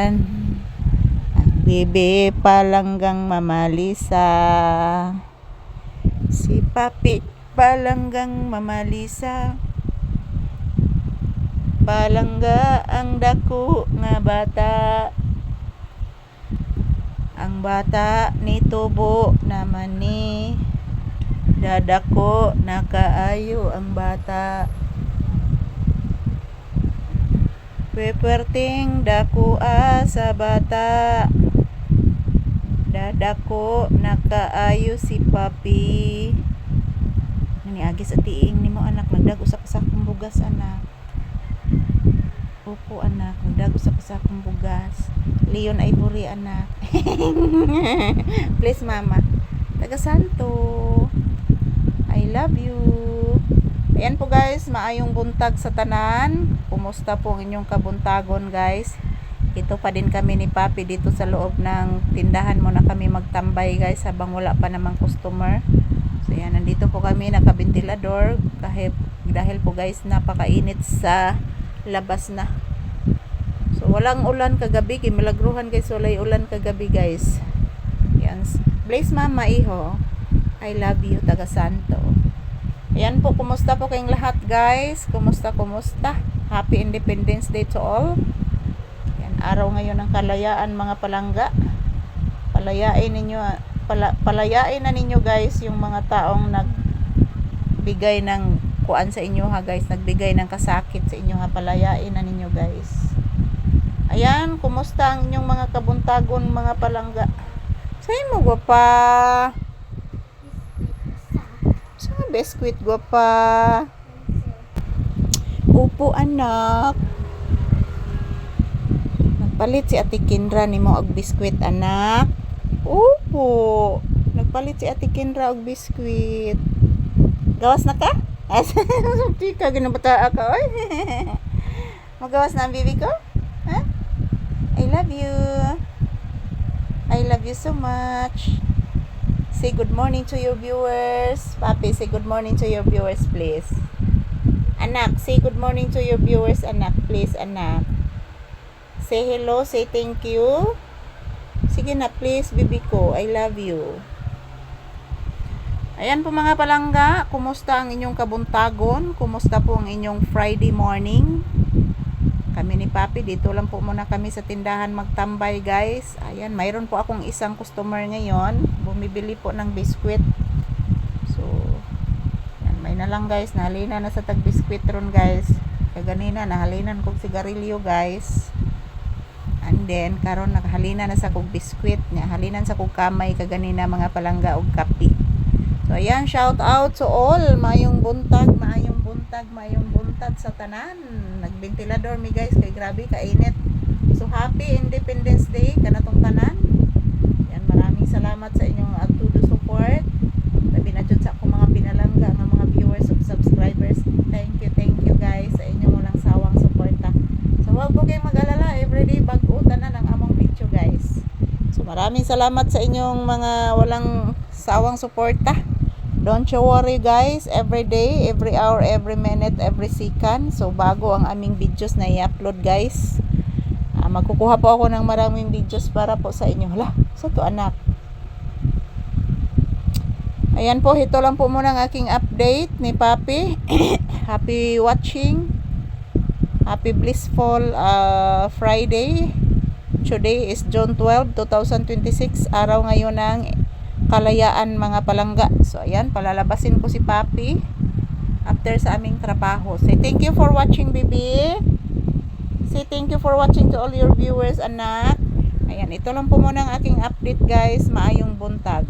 tananan. Ang bebe palanggang mamalisa. Si papi palanggang mamalisa. Palangga ang dako nga bata. Ang bata ni tubo naman ni dadako nakaayo ang bata. Pwerteng dakua sa bata. Dadako nakaayo si papi. Nani agi sa tiing nimo anak, nagdag usa ka sakong bugas anak. Opo anak, nagdag usa ka sakong bugas. Leon Ivory anak. Please mama. Taga Santo. I love you. Ayan po guys, maayong buntag sa tanan. Kumusta po ang inyong kabuntagon guys? Ito pa din kami ni Papi dito sa loob ng tindahan. Muna kami magtambay guys habang wala pa namang customer. So yan, nandito po kami nakabentilador dahil po guys napakainit sa labas na. So walang ulan kagabi, kimilagruhan guys, walay ulan kagabi guys. Yan. Bless mama iho. I love you, taga Santo. Ayan po, kumusta po kayong lahat guys? Kumusta? Happy Independence Day to all. Ayan, araw ngayon ng kalayaan mga palangga. Palayain na ninyo guys yung mga taong nagbigay ng kuan sa inyo ha guys. Nagbigay ng kasakit sa inyo ha. Palayain na ninyo guys. Ayan, kumusta ang inyong mga kabuntagon mga palangga? Sa'yo mo gwapa. Biskuit gwapa. Upo anak. Nagpalit si Ate Kindra nimo og biskuit anak. Upo. Nagpalit si Ate Kindra og biskuit. Gawas na ka? Sumti ka ginabata ka oy. Magawas na ang bibi ko? Ha? I love you. I love you so much. Say good morning to your viewers. Papi, say good morning to your viewers, please. Anak, say good morning to your viewers, anak. Please, anak. Say hello, say thank you. Sige na, please, bibi ko. I love you. Ayan po mga palangga. Kumusta ang inyong kabuntagon? Kumusta po ang inyong Friday morning? Kami ni Papi, dito lang po muna kami sa tindahan magtambay guys. Ayan, mayroon po akong isang customer ngayon. Bumibili po ng biskwit. So, yan, may na lang guys. Nahalina na sa tag-biskwit ron guys. Kaganina, nahalinan kong sigarilyo guys. And then, karon nakahalina na sa kong biskwit. Halinan sa kong kamay kaganina mga palangga og kapi. So, ayan, shout out to all. Mayong buntag sa tanan. Nagbentilador mi guys, kay grabe kainit. So happy Independence Day kanatong tanan. Yan, maraming salamat sa inyong agtudo support. Labi na jud sa akong mga pinalangga nga mga viewers ug subscribers. Thank you guys sa inyong walang sawang suporta. So wag po kayong mag-alala, everyday bag-o tanan ang among video guys. So maraming salamat sa inyong mga walang sawang suporta. Don't you worry guys, every day, every hour, every minute, every second. So bago ang aming videos na i-upload guys, magkukuha po ako ng maraming videos para po sa inyo. Hala, sa to anak. Ayan po, ito lang po muna ang aking update ni Papi. Happy watching. Happy blissful Friday. Today is June 12, 2026. Araw ngayon ng kalayaan mga palangga. So ayan, palalabasin ko si Papi after sa aming trabaho. Say thank you for watching, baby. Say thank you for watching to all your viewers, anak. Ayan, ito lang po muna ang aking update guys. Maayong buntag.